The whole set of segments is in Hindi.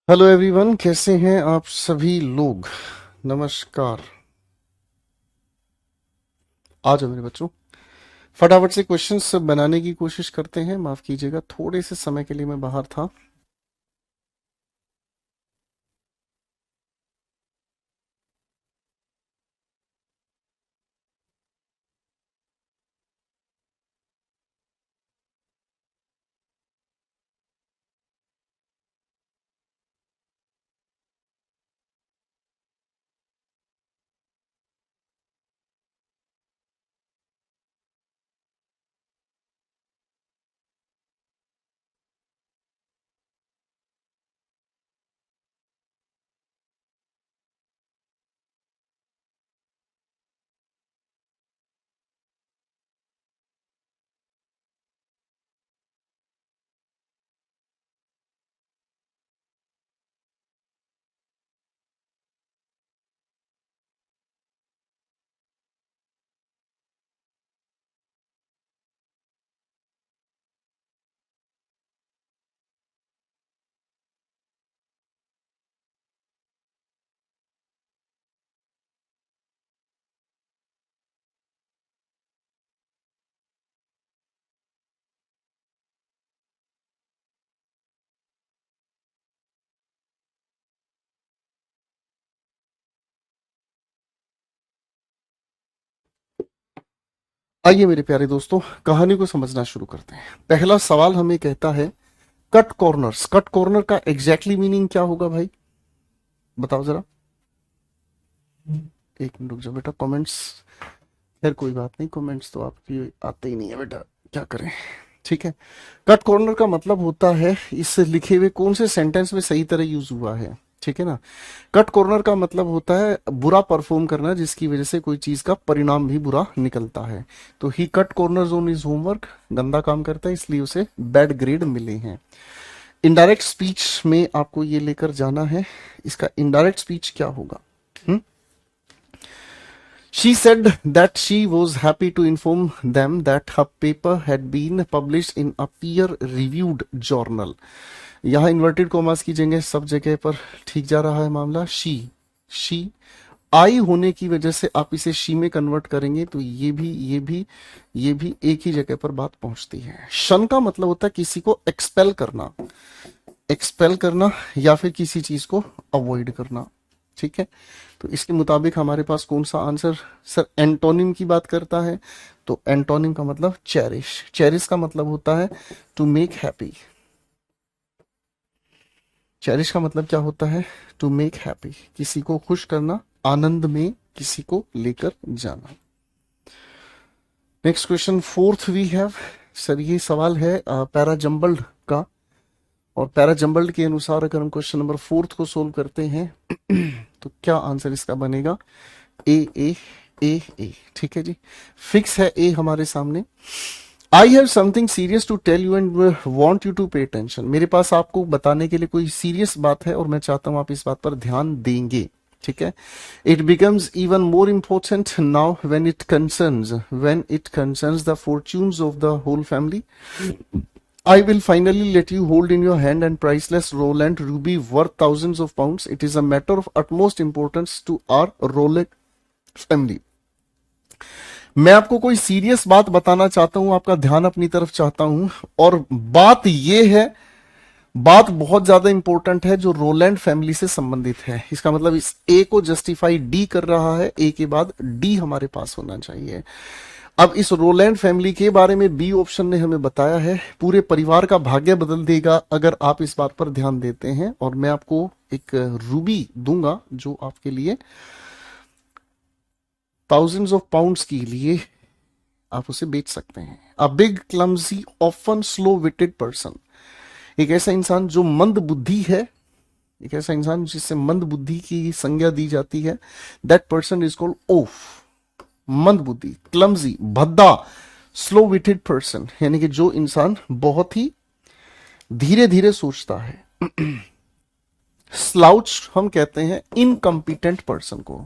हेलो एवरीवन, कैसे हैं आप सभी लोग। नमस्कार। आ जाओ मेरे बच्चों, फटाफट से क्वेश्चंस बनाने की कोशिश करते हैं। माफ कीजिएगा, थोड़े से समय के लिए मैं बाहर था। आइए मेरे प्यारे दोस्तों, कहानी को समझना शुरू करते हैं। पहला सवाल हमें कहता है, कट कॉर्नर्स। कट कॉर्नर का एग्जैक्टली मीनिंग क्या होगा भाई, बताओ जरा। एक मिनट रुक जाओ बेटा, कमेंट्स। खैर कोई बात नहीं, कमेंट्स तो आपकी आते ही नहीं है बेटा, क्या करें। ठीक है। कट कॉर्नर का मतलब होता है इस लिखे हुए कौन से सेंटेंस में सही तरह यूज हुआ है। ठीक है ना। कट कॉर्नर का मतलब होता है बुरा परफॉर्म करना, जिसकी वजह से कोई चीज का परिणाम भी बुरा निकलता है। तो he cut corners on his homework, गंदा काम करता है इसलिए उसे बैड ग्रेड मिले हैं। इनडायरेक्ट स्पीच में आपको ये लेकर जाना है, इसका इनडायरेक्ट स्पीच क्या होगा। She said that she was happy to inform them that her paper had been published in a peer-reviewed journal. यहाँ इन्वर्टेड कॉमास की जगह सब जगह पर ठीक जा रहा है मामला। शी आई होने की वजह से आप इसे शी में कन्वर्ट करेंगे तो ये भी एक ही जगह पर बात पहुंचती है। शन का मतलब होता है किसी को एक्सपेल करना, एक्सपेल करना या फिर किसी चीज को अवॉइड करना। ठीक है। तो इसके मुताबिक हमारे पास कौन सा आंसर सर एंटोनिम की बात करता है। तो एंटोनिम का मतलब चेरिश। चेरिश का मतलब होता है टू मेक हैप्पी। चेरिश का मतलब क्या होता है, टू मेक हैप्पी, किसी को खुश करना, आनंद में किसी को लेकर जाना। Next question fourth we have. Sir ये सवाल है पैरा जम्बल्ड का, और पैरा जम्बल्ड के अनुसार अगर हम क्वेश्चन नंबर फोर्थ को सोल्व करते हैं तो क्या आंसर इसका बनेगा, ए ए ए ए। ठीक है जी, फिक्स है ए हमारे सामने। I have something serious to tell you and want you to pay attention. मेरे पास आपको बताने के लिए कोई सीरियस बात है और मैं चाहता हूं आप इस बात पर ध्यान देंगे। ठीक है। It becomes even more important now when it concerns the fortunes of the whole family. I will finally let you hold in your hand and priceless Roland ruby worth thousands of pounds. It is a matter of utmost importance to our Rolex family. मैं आपको कोई सीरियस बात बताना चाहता हूं, आपका ध्यान अपनी तरफ चाहता हूं, और बात यह है, बात बहुत ज्यादा इंपॉर्टेंट है जो रोलैंड फैमिली से संबंधित है। इसका मतलब इस ए को जस्टिफाई डी कर रहा है, ए के बाद डी हमारे पास होना चाहिए। अब इस रोलैंड फैमिली के बारे में बी ऑप्शन ने हमें बताया है पूरे परिवार का भाग्य बदल देगा अगर आप इस बात पर ध्यान देते हैं। और मैं आपको एक रूबी दूंगा जो आपके लिए थाउजेंड्स ऑफ पाउंड्स के लिए आप उसे बेच सकते हैं। A big clumsy often slow witted person, एक ऐसा इंसान जो मंद बुद्धि है, एक ऐसा इंसान जिससे मंद बुद्धि की संज्ञा दी जाती है, दैट पर्सन इज कॉल्ड ओफ। मंद बुद्धि, क्लमजी, भद्दा, स्लो विटेड पर्सन यानी कि जो इंसान बहुत ही धीरे धीरे सोचता है। स्लाउच हम कहते हैं इनकम्पिटेंट पर्सन को,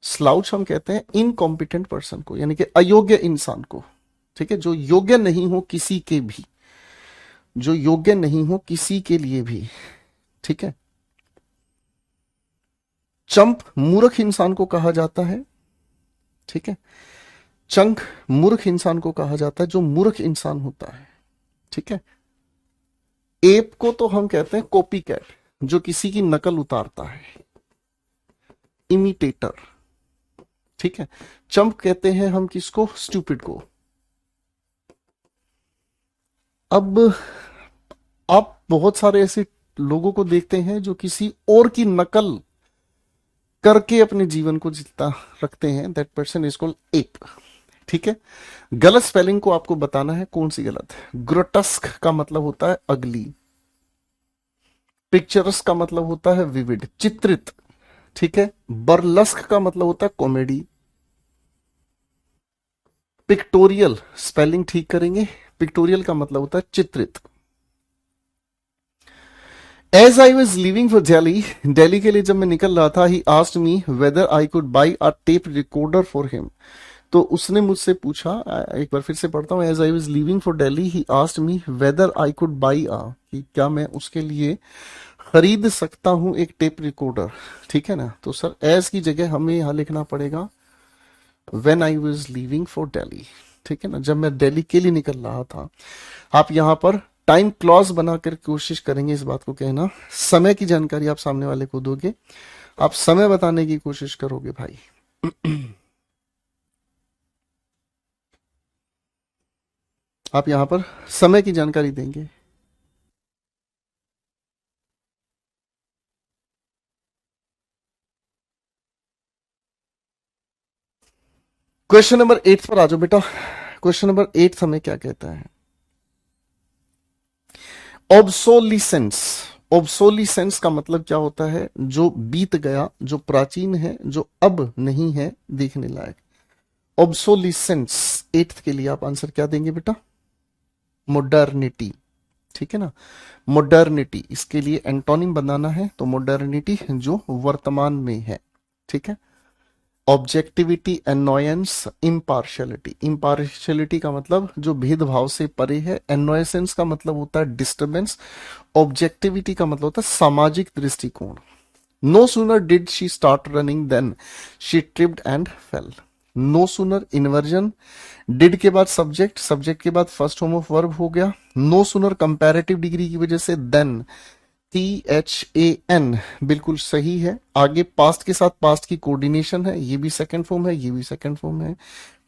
स्लाउच हम कहते हैं इनकॉम्पिटेंट पर्सन को, यानी कि अयोग्य इंसान को। ठीक है, जो योग्य नहीं हो किसी के भी। जो योग्य नहीं हो किसी के लिए भी, ठीक है। चंप मूर्ख इंसान को कहा जाता है, ठीक है। चंक मूर्ख इंसान को कहा जाता है जो मूर्ख इंसान होता है, ठीक है। एप को तो हम कहते हैं कॉपी कैट, जो किसी की नकल उतारता है, इमिटेटर, ठीक है। चंप कहते हैं हम किसको, स्टूपिड को। अब आप बहुत सारे ऐसे लोगों को देखते हैं जो किसी और की नकल करके अपने जीवन को जीता रखते हैं, that person is called app, ठीक है। गलत स्पेलिंग को आपको बताना है कौन सी गलत है। ग्रोटस्क का मतलब होता है अगली, पिक्चरस का मतलब होता है विविड, चित्रित, ठीक है। बर्लस्क का मतलब होता है कॉमेडी। पिक्टोरियल स्पेलिंग ठीक करेंगे, पिक्टोरियल का मतलब होता है चित्रित। As I was living for Delhi, Delhi के लिए जब मैं निकल रहा था, he asked me whether I could buy a tape recorder for him. तो उसने मुझसे पूछा, एक बार फिर से पढ़ता हूँ। As I was living for Delhi he asked me whether I could buy a, कि क्या मैं उसके लिए खरीद सकता हूं एक टेप रिकॉर्डर, ठीक है ना। तो सर एज की जगह हमें यहां लिखना पड़ेगा when I was leaving for Delhi, ठीक है ना, जब मैं दिल्ली के लिए निकल रहा था। आप यहां पर टाइम क्लॉज बनाकर कोशिश करेंगे इस बात को कहना। समय की जानकारी आप सामने वाले को दोगे, आप समय बताने की कोशिश करोगे भाई। आप यहां पर समय की जानकारी देंगे। क्वेश्चन नंबर 8 पर आ जाओ बेटा। क्वेश्चन नंबर 8 हमें क्या कहता है, ऑब्सोलिसेंस। ऑब्सोलिसेंस का मतलब क्या होता है, जो बीत गया, जो प्राचीन है, जो अब नहीं है देखने लायक। ऑब्सोलिसेंस 8th के लिए आप आंसर क्या देंगे बेटा, मोडर्निटी, ठीक है ना। मोडर्निटी, इसके लिए एंटोनिम बनाना है, तो मोडर्निटी जो वर्तमान में है, ठीक है। Objectivity, annoyance, impartiality. इम्पार्शियलिटी का मतलब जो भेदभाव से परे है। एनोयसेंस का मतलब होता है डिस्टर्बेंस। ऑब्जेक्टिविटी का मतलब होता है सामाजिक दृष्टिकोण। No sooner did she start running then she tripped and fell. No sooner inversion, did के बाद सब्जेक्ट, सब्जेक्ट के बाद फर्स्ट फॉर्म ऑफ वर्ब हो गया। नो सूनर कंपैरेटिव डिग्री की वजह से देन, THAN बिल्कुल सही है। आगे पास्ट के साथ पास्ट की कोऑर्डिनेशन है, ये भी सेकंड फॉर्म है, ये भी सेकंड फॉर्म है,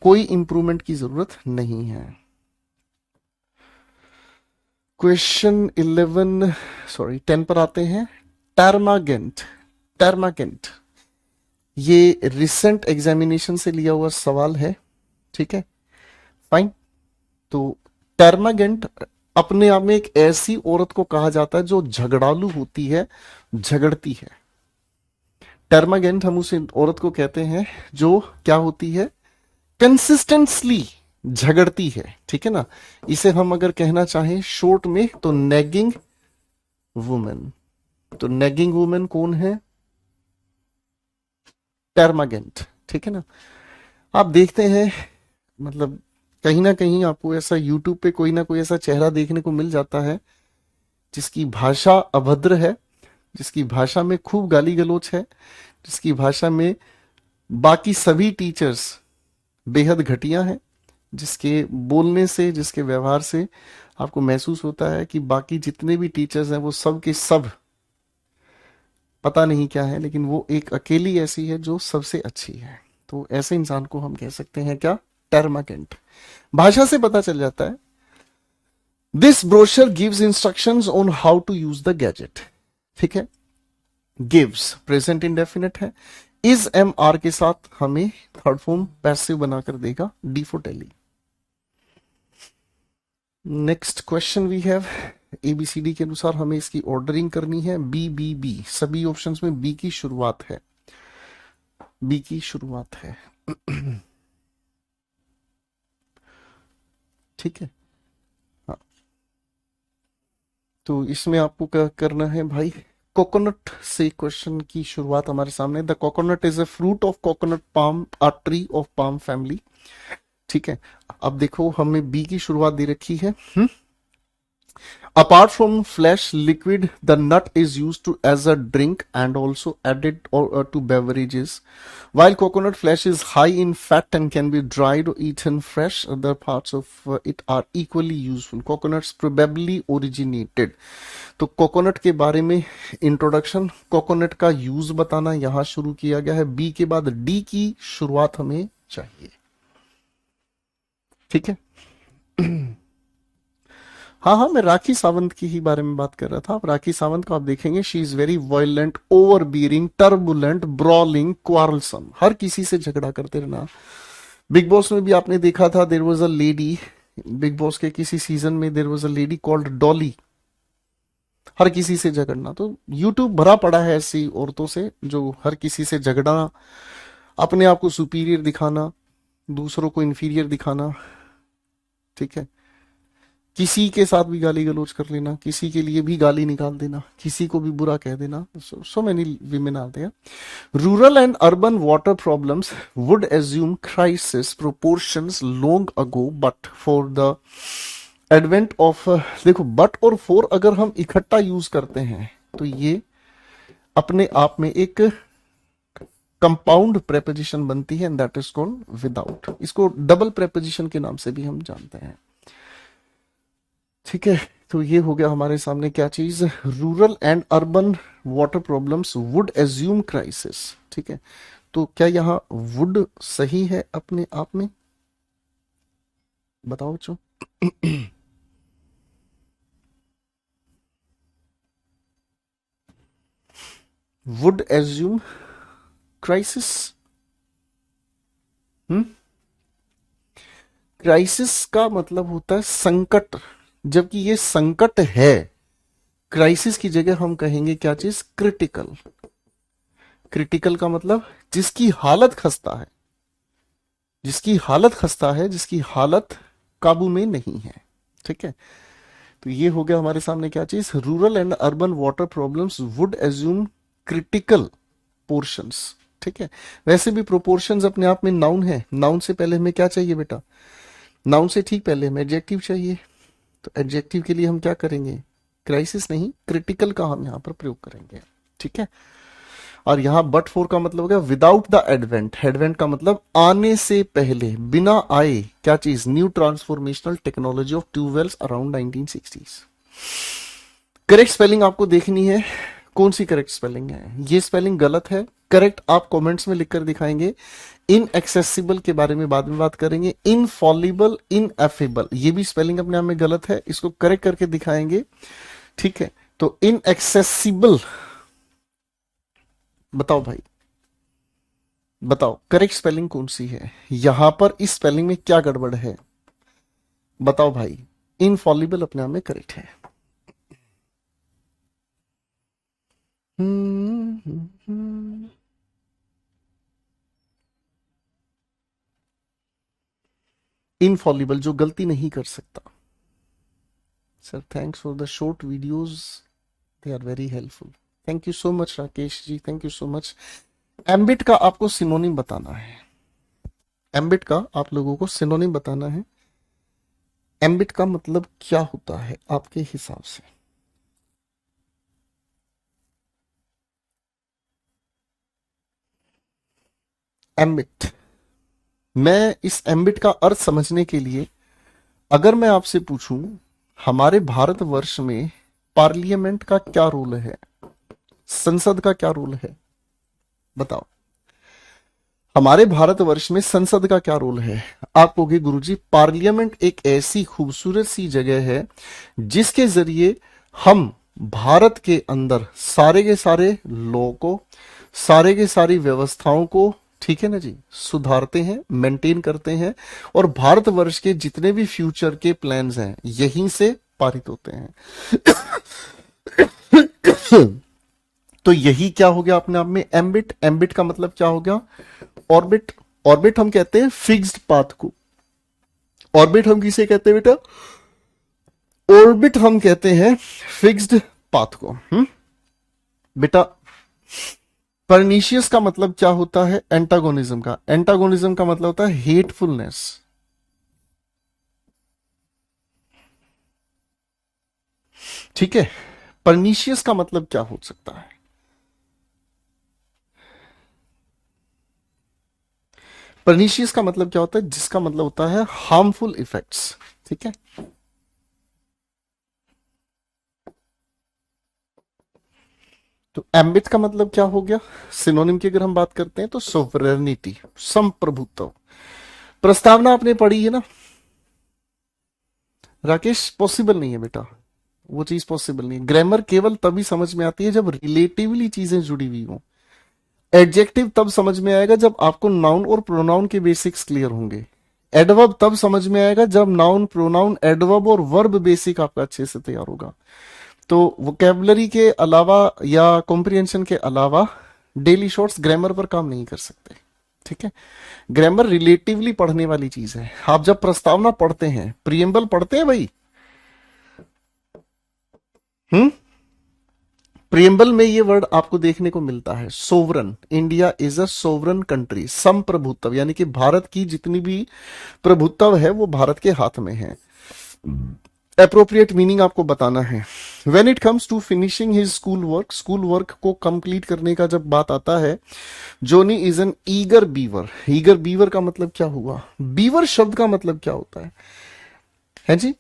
कोई इंप्रूवमेंट की जरूरत नहीं है। क्वेश्चन 11 सॉरी 10 पर आते हैं। टर्मागेंट, टर्मागेंट ये रिसेंट एग्जामिनेशन से लिया हुआ सवाल है, ठीक है, फाइन। तो टर्मागेंट अपने आप में एक ऐसी औरत को कहा जाता है जो झगड़ालू होती है, झगड़ती है। टर्मागेंट हम उस औरत को कहते हैं जो क्या होती है, कंसिस्टेंटली झगड़ती है, ठीक है ना। इसे हम अगर कहना चाहें शॉर्ट में तो नेगिंग वुमेन। तो नेगिंग वुमेन कौन है, टर्मागेंट, ठीक है ना। आप देखते हैं, मतलब कहीं ना कहीं आपको ऐसा यूट्यूब पे कोई ना कोई ऐसा चेहरा देखने को मिल जाता है जिसकी भाषा अभद्र है, जिसकी भाषा में खूब गाली गलौच है, जिसकी भाषा में बाकी सभी टीचर्स बेहद घटिया हैं, जिसके बोलने से, जिसके व्यवहार से आपको महसूस होता है कि बाकी जितने भी टीचर्स हैं वो सब के सब पता नहीं क्या है, लेकिन वो एक अकेली ऐसी है जो सबसे अच्छी है। तो ऐसे इंसान को हम कह सकते हैं क्या, टर्माकेंट। भाषा से पता चल जाता है। This brochure gives instructions on how to use the gadget, ठीक है। गिव्स प्रेजेंट इंडेफिनिट है। इज एम आर के साथ हमें थर्ड फॉर्म पैसिव बनाकर देगा, डी फॉर टेली। Next question we have, A B C D के अनुसार हमें इसकी ऑर्डरिंग करनी है। बी बी बी, सभी ऑप्शंस में बी की शुरुआत है, बी की शुरुआत है। ठीक है, हाँ। तो इसमें आपको क्या करना है भाई, कोकोनट से क्वेश्चन की शुरुआत हमारे सामने। The coconut is a fruit of coconut palm, a tree of palm family, ठीक है। अब देखो हमें बी की शुरुआत दे रखी है। Apart from flesh liquid, the nut is used to as a drink and also added to beverages. While coconut flesh is high in fat and can be dried or eaten fresh, other parts of it are equally useful. Coconuts probably originated. तो कोकोनट के बारे में इंट्रोडक्शन, कोकोनट का यूज बताना यहां शुरू किया गया है. बी के बाद डी की शुरुआत हमें चाहिए. ठीक है. हाँ हाँ, मैं राखी सावंत की ही बारे में बात कर रहा था. आप राखी सावंत को आप देखेंगे, she is very violent, overbearing, turbulent, brawling, quarrelsome, हर किसी से झगड़ा करते रहना. बिग बॉस में भी आपने देखा था, there was a lady, Bigg Boss के किसी सीजन में there was a lady called Dolly, हर किसी से झगड़ना. तो यूट्यूब भरा पड़ा है ऐसी औरतों से जो हर किसी से झगड़ना, अपने आप को सुपीरियर दिखाना, दूसरों को इंफीरियर दिखाना. ठीक है. किसी के साथ भी गाली गलौज कर लेना, किसी के लिए भी गाली निकाल देना, किसी को भी बुरा कह देना. so many women are there. Rural and urban water problems would assume crisis proportions long ago, but for the advent of देखो, but और for अगर हम इकट्ठा यूज करते हैं तो ये अपने आप में एक कंपाउंड प्रेपोजिशन बनती है, and that is called without. इसको डबल प्रेपोजिशन के नाम से भी हम जानते हैं. ठीक है. तो ये हो गया हमारे सामने क्या चीज, rural and urban water problems would assume crisis. ठीक है. तो क्या यहां वुड सही है अपने आप में, बताओ बच्चों. Would assume crisis. क्राइसिस का मतलब होता है संकट, जबकि ये संकट है. क्राइसिस की जगह हम कहेंगे क्या चीज, क्रिटिकल. क्रिटिकल का मतलब जिसकी हालत खस्ता है, जिसकी हालत खस्ता है, जिसकी हालत काबू में नहीं है. ठीक है. तो ये हो गया हमारे सामने क्या चीज, rural and urban water problems would assume critical portions. ठीक है. वैसे भी प्रोपोर्शंस अपने आप में नाउन है. नाउन से पहले हमें क्या चाहिए बेटा, नाउन से ठीक पहले हमें एडजेक्टिव चाहिए. तो एडजेक्टिव के लिए हम क्या करेंगे, क्राइसिस नहीं, क्रिटिकल का हम यहां पर प्रयोग करेंगे. ठीक है. और यहां बट फोर का मतलब हो गया विदाउट द एडवेंट. एडवेंट का मतलब आने से पहले, बिना आए क्या चीज, new transformational technology of tube wells around 1960s. Correct spelling आपको देखनी है, कौन सी करेक्ट स्पेलिंग है. ये स्पेलिंग गलत है, करेक्ट आप कमेंट्स में लिखकर दिखाएंगे. इनएक्सेसिबल के बारे में बाद में बात करेंगे. इनफॉलिबल, इनएफेबल, ये भी स्पेलिंग अपने आप में गलत है, इसको करेक्ट करके दिखाएंगे. ठीक है. तो इनएक्सेसिबल, बताओ भाई, बताओ करेक्ट स्पेलिंग कौन सी है. यहां पर इस स्पेलिंग में क्या गड़बड़ है, बताओ भाई. इनफॉलिबल अपने आप में करेक्ट है. इनफॉलिबल, जो गलती नहीं कर सकता. Sir thanks for the short videos, they are very helpful. Thank you so much Rakesh ji, thank you so much. Ambit का आपको सिनोनिम बताना है. एम्बिट का आप लोगों को सिनोनिम बताना है. एम्बिट का मतलब क्या होता है आपके हिसाब से. एम्बिट, मैं इस एम्बिट का अर्थ समझने के लिए अगर मैं आपसे पूछूं हमारे भारतवर्ष में पार्लियामेंट का क्या रोल है, संसद का क्या रोल है, बताओ. हमारे भारतवर्ष में संसद का क्या रोल है. आप कहोगे गुरुजी पार्लियामेंट एक ऐसी खूबसूरत सी जगह है जिसके जरिए हम भारत के अंदर सारे के सारे लॉ को, सारे के सारी व्यवस्थाओं को, ठीक है ना जी, सुधारते हैं, मेंटेन करते हैं, और भारतवर्ष के जितने भी फ्यूचर के प्लान्स हैं यहीं से पारित होते हैं. तो यही क्या हो गया अपने आप में एम्बिट. एम्बिट का मतलब क्या हो गया, ऑर्बिट. ऑर्बिट हम कहते हैं फिक्स्ड पाथ को. ऑर्बिट हम किसे कहते हैं बेटा, ऑर्बिट हम कहते हैं फिक्स्ड पाथ को. बेटा परनीशियस का मतलब क्या होता है, एंटागोनिज्म का. एंटागोनिज्म का मतलब होता है हेटफुलनेस. ठीक है। परनीशियस का मतलब क्या हो सकता है? परनीशियस का मतलब क्या होता है? जिसका मतलब होता है हार्मफुल इफेक्ट्स। ठीक है। तो एम्बिट का मतलब क्या हो गया? सिनोनिम की अगर हम बात करते हैं तो सोवरेनिटी, संप्रभुत्व। प्रस्तावना आपने पढ़ी है ना राकेश? पॉसिबल नहीं है बेटा, वो चीज पॉसिबल नहीं है। ग्रामर केवल तभी समझ में आती है जब रिलेटिवली चीजें जुड़ी हुई हो। एडजेक्टिव तब समझ में आएगा जब आपको नाउन और प्रोनाउन के बेसिक्स क्लियर होंगे। एडवर्ब तब समझ में आएगा जब नाउन, प्रोनाउन, एडवर्ब और वर्ब बेसिक आपका अच्छे से तैयार होगा। तो वोकेबलरी के अलावा या कॉम्प्रिहेंशन के अलावा डेली शॉर्ट्स ग्रामर पर काम नहीं कर सकते। ठीक है। ग्रामर रिलेटिवली पढ़ने वाली चीज है। आप जब प्रस्तावना पढ़ते हैं, प्रियम्बल पढ़ते हैं भाई, हम्म, प्रियम्बल में ये वर्ड आपको देखने को मिलता है, sovereign. India is a sovereign country, संप्रभुत्व, यानी कि भारत की जितनी भी प्रभुत्व है वो भारत के हाथ में है। अप्रोप्रिएट मीनिंग आपको बताना है। When it comes to finishing his school work को कंप्लीट करने का जब बात आता है, Johnny is an eager beaver. Eager beaver का मतलब क्या हुआ? बीवर शब्द का मतलब क्या होता है जी?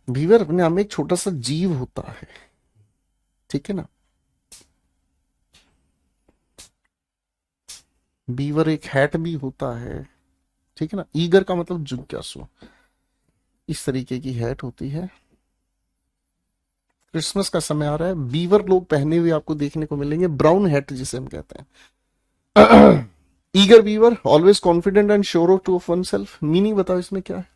बीवर अपने आप में एक छोटा सा जीव होता है। ठीक है ना। बीवर एक हैट भी होता है। ठीक है ना। ईगर का मतलब जिज्ञासु, इस तरीके की हैट होती है। क्रिसमस का समय आ रहा है, बीवर लोग पहने हुए आपको देखने को मिलेंगे, ब्राउन हैट जिसे हम कहते हैं। Eager beaver, always confident and sure of two of one self. Meaning बताओ इसमें क्या है?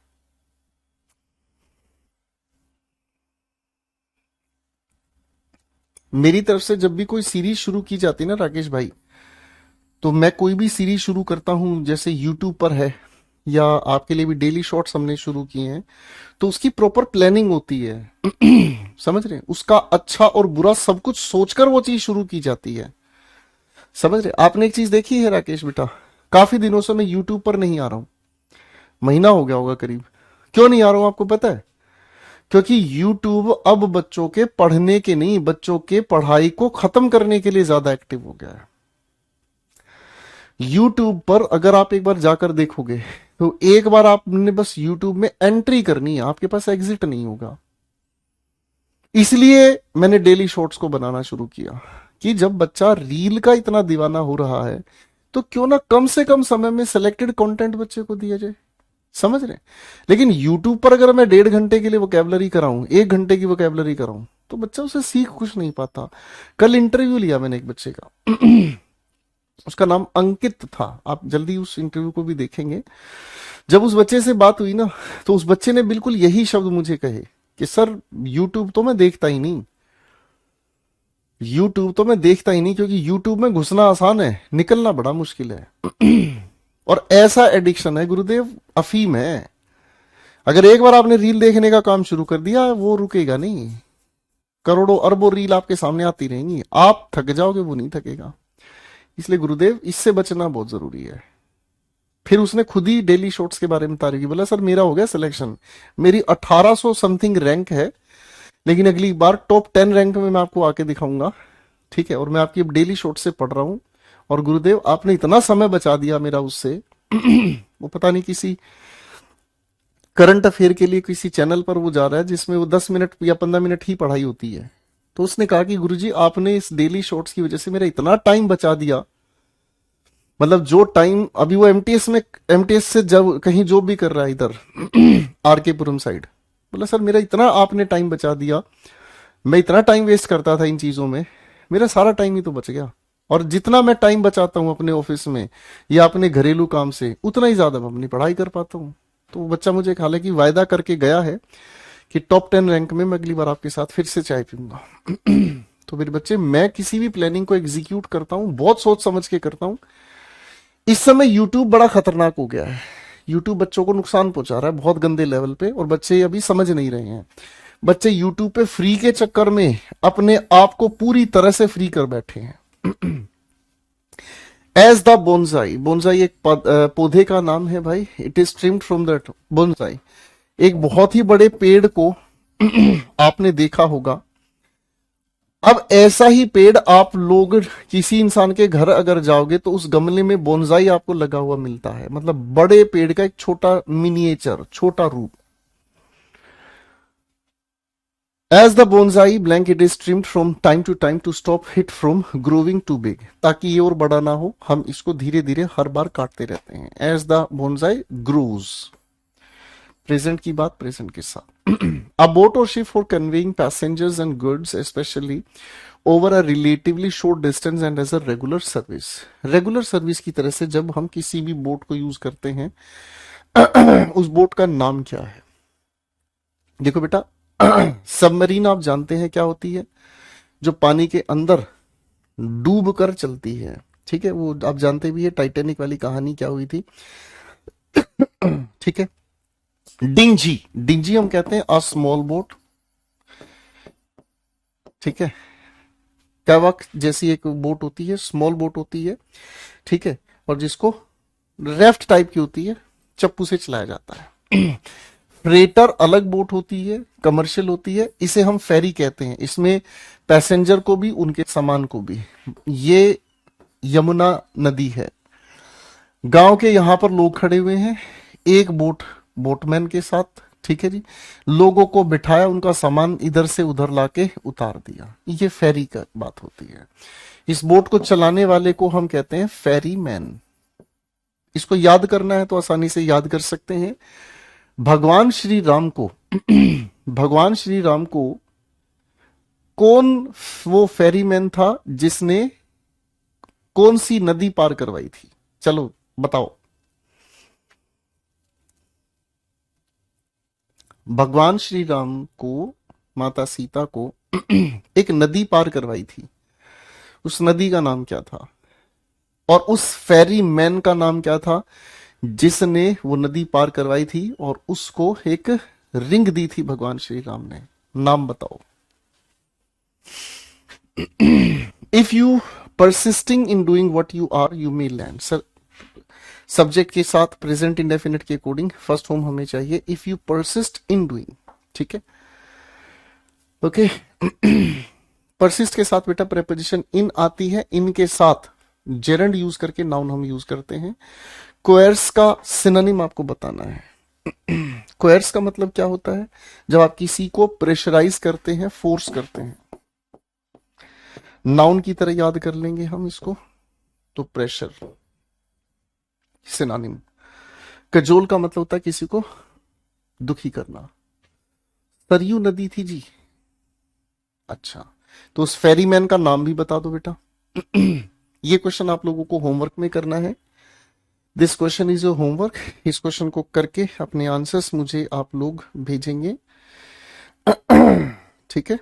मेरी तरफ से जब भी कोई सीरीज शुरू की जाती है ना राकेश भाई, तो मैं कोई भी सीरीज शुरू करता हूं, जैसे यूट्यूब पर है या आपके लिए भी डेली शॉर्ट्स हमने शुरू किए हैं, तो उसकी प्रॉपर प्लानिंग होती है। समझ रहे हैं? उसका अच्छा और बुरा सब कुछ सोचकर वो चीज शुरू की जाती है। समझ रहे? आपने एक चीज देखी है राकेश बेटा, काफी दिनों से मैं यूट्यूब पर नहीं आ रहा हूं, महीना हो गया होगा करीब। क्यों नहीं आ रहा हूं आपको पता है? क्योंकि यूट्यूब अब बच्चों के पढ़ने के नहीं, बच्चों के पढ़ाई को खत्म करने के लिए ज्यादा एक्टिव हो गया है। यूट्यूब पर अगर आप एक बार जाकर देखोगे, तो एक बार आपने बस यूट्यूब में एंट्री करनी है, आपके पास एग्जिट नहीं होगा। इसलिए मैंने डेली शॉर्ट्स को बनाना शुरू किया कि जब बच्चा रील का इतना दीवाना हो रहा है, तो क्यों ना कम से कम समय में सिलेक्टेड कंटेंट बच्चे को दिया जाए। समझ रहे? लेकिन यूट्यूब पर अगर मैं 1.5 घंटे के लिए वोकेबलरी कराऊं, 1 घंटे की वोकेबलरी कराऊं, तो बच्चा उसे सीख कुछ नहीं पाता। कल इंटरव्यू लिया मैंने एक बच्चे का, उसका नाम अंकित था, आप जल्दी उस इंटरव्यू को भी देखेंगे। जब उस बच्चे से बात हुई ना, तो उस बच्चे ने बिल्कुल यही शब्द मुझे कहे कि सर यूट्यूब तो मैं देखता ही नहीं, यूट्यूब तो मैं देखता ही नहीं, क्योंकि यूट्यूब में घुसना आसान है, निकलना बड़ा मुश्किल है। और ऐसा एडिक्शन है गुरुदेव, अफीम है। अगर एक बार आपने रील देखने का काम शुरू कर दिया, वो रुकेगा नहीं। करोड़ों अरबों रील आपके सामने आती रहेंगी, आप थक जाओगे, वो नहीं थकेगा। इसलिए गुरुदेव इससे बचना बहुत जरूरी है। फिर उसने खुद ही डेली शॉर्ट्स के बारे में तारीफ की, बोला सर मेरा हो गया सिलेक्शन, मेरी 1800 समथिंग रैंक है, लेकिन अगली बार टॉप 10 रैंक में मैं आपको आके दिखाऊंगा। ठीक है। और मैं आपकी डेली शॉर्ट्स से पढ़ रहा हूं, और गुरुदेव आपने इतना समय बचा दिया मेरा उससे। वो पता नहीं किसी करंट अफेयर के लिए किसी चैनल पर वो जा रहा है, जिसमें वो 10 मिनट या 15 मिनट ही पढ़ाई होती है। तो उसने कहा कि गुरुजी आपने इस डेली शॉर्ट्स की वजह से मेरा इतना टाइम बचा दिया, मतलब जो टाइम अभी वो एमटीएस में, एमटीएस से जब कहीं जॉब भी कर रहा है इधर आरके पुरम साइड, बोला सर मेरा इतना आपने टाइम बचा दिया, मैं इतना टाइम वेस्ट करता था इन चीजों में, मेरा सारा टाइम ही तो बच गया। और जितना मैं टाइम बचाता हूँ अपने ऑफिस में या अपने घरेलू काम से, उतना ही ज्यादा मैं अपनी पढ़ाई कर पाता हूँ। तो वो बच्चा मुझे हालांकि वायदा करके गया है कि टॉप 10 रैंक में मैं अगली बार आपके साथ फिर से चाय पीऊंगा। तो मेरे बच्चे, मैं किसी भी प्लानिंग को एग्जीक्यूट करता हूँ बहुत सोच समझ के करता हूँ। इस समय यूट्यूब बड़ा खतरनाक हो गया है, यूट्यूब बच्चों को नुकसान पहुंचा रहा है बहुत गंदे लेवल पे, और बच्चे अभी समझ नहीं रहे हैं। बच्चे यूट्यूब पे फ्री के चक्कर में अपने आप को पूरी तरह से फ्री कर बैठे हैं। एज द बोनसाई, बोनसाई एक पौधे का नाम है भाई, it is trimmed from that bonsai. एक बहुत ही बड़े पेड़ को आपने देखा होगा। अब ऐसा ही पेड़ आप लोग किसी इंसान के घर अगर जाओगे तो उस गमले में बोनसाई आपको लगा हुआ मिलता है, मतलब बड़े पेड़ का एक छोटा मिनिएचर, छोटा रूप। As the bonsai plant it is trimmed from time to time to stop it from growing too big, ताकि ये और बड़ा ना हो, हम इसको धीरे धीरे हर बार काटते रहते हैं। As the bonsai grows, present की बात प्रेजेंट के साथ। अ बोट और ship for conveying passengers and goods especially over a relatively short distance and as a regular service. Regular service की तरह से जब हम किसी भी बोट को यूज करते हैं उस बोट का नाम क्या है? देखो बेटा, सबमरीन आप जानते हैं क्या होती है, जो पानी के अंदर डूब कर चलती है, ठीक है, वो आप जानते भी है, टाइटैनिक वाली कहानी क्या हुई थी, ठीक है। डिंजी, डिंजी हम कहते हैं अ स्मॉल बोट, ठीक है। कैवक जैसी एक बोट होती है, स्मॉल बोट होती है, ठीक है, और जिसको रेफ्ट टाइप की होती है, चप्पू से चलाया जाता है। फ्रेटर अलग बोट होती है, कमर्शियल होती है, इसे हम फेरी कहते हैं, इसमें पैसेंजर को भी उनके सामान को भी। ये यमुना नदी है, गांव के यहां पर लोग खड़े हुए हैं, एक बोटमैन के साथ, ठीक है जी, लोगों को बिठाया, उनका सामान इधर से उधर लाके उतार दिया, ये फेरी का बात होती है। इस बोट को चलाने वाले को हम कहते हैं फेरी मैन। इसको याद करना है तो आसानी से याद कर सकते हैं। भगवान श्री राम को भगवान श्री राम को कौन वो फेरीमैन था जिसने कौन सी नदी पार करवाई थी? चलो बताओ। भगवान श्री राम को, माता सीता को एक नदी पार करवाई थी, उस नदी का नाम क्या था? और उस फेरी मैन का नाम क्या था जिसने वो नदी पार करवाई थी और उसको एक रिंग दी थी भगवान श्री राम ने? नाम बताओ। If you persisting in doing what you are you may land. Sir subject के साथ प्रेजेंट इंडेफिनिट के अकॉर्डिंग फर्स्ट फॉर्म हमें चाहिए, if you persist in doing, ठीक है, ओके। परसिस्ट के साथ बेटा प्रेपोजिशन इन आती है, इनके साथ जेरंड यूज करके नाउन हम यूज करते हैं। कोएर्स का सिनोनिम आपको बताना है। कोएर्स का मतलब क्या होता है? जब आप किसी को प्रेशराइज करते हैं, फोर्स करते हैं। नाउन की तरह याद कर लेंगे हम इसको, तो प्रेशर सिनोनिम। कजोल का मतलब होता है किसी को दुखी करना। सरयू नदी थी जी, अच्छा, तो उस फेरीमैन का नाम भी बता दो बेटा। ये क्वेश्चन आप लोगों को होमवर्क में करना है। This question is your homework. इस क्वेश्चन को करके अपने आंसर्स मुझे आप लोग भेजेंगे, ठीक है।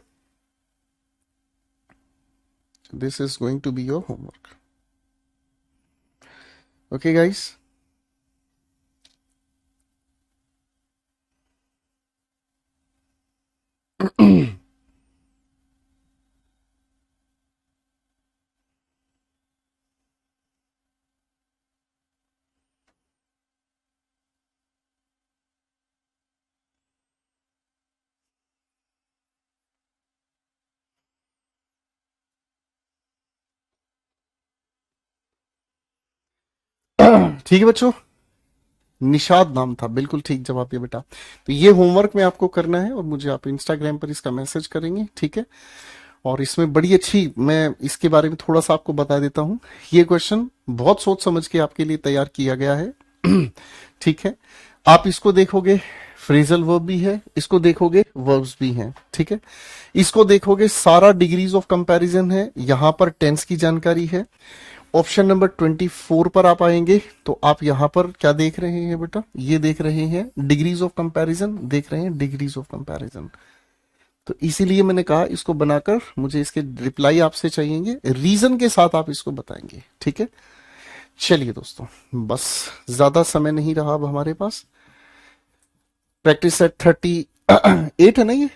This is going to be your homework, okay guys. ठीक है बच्चों, निषाद नाम था, बिल्कुल ठीक जवाब ये बेटा। तो ये होमवर्क में आपको करना है और मुझे आप इंस्टाग्राम पर इसका मैसेज करेंगे, ठीक है। और इसमें बड़ी अच्छी, मैं इसके बारे में थोड़ा सा आपको बता देता हूं। ये क्वेश्चन बहुत सोच समझ के आपके लिए तैयार किया गया है, ठीक है। आप इसको देखोगे, फ्रेजल वर्ब भी है, इसको देखोगे वर्ब्स भी हैं, ठीक है। इसको देखोगे, सारा डिग्रीज ऑफ कंपैरिजन है, यहां पर टेंस की जानकारी है। ऑप्शन नंबर 24 पर आप आएंगे तो आप यहां पर क्या देख रहे हैं बेटा? ये देख रहे हैं डिग्रीज ऑफ कंपैरिजन, देख रहे हैं डिग्रीज ऑफ कंपैरिजन। तो इसीलिए मैंने कहा इसको बनाकर मुझे इसके रिप्लाई आपसे चाहिए, रीजन के साथ आप इसको बताएंगे, ठीक है। चलिए दोस्तों, बस ज्यादा समय नहीं रहा अब हमारे पास। प्रैक्टिस एट 38 है ना, ये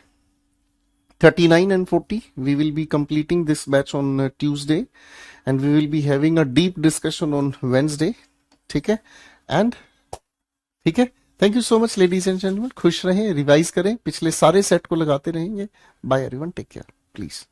39 and 40 we will be completing this batch on Tuesday, and we will be having a deep discussion on Wednesday. ठीक है? And ठीक है, thank you so much ladies and gentleman, खुश रहें, रिवाइज करें, पिछले सारे सेट को लगाते रहेंगे. Bye everyone, take care please.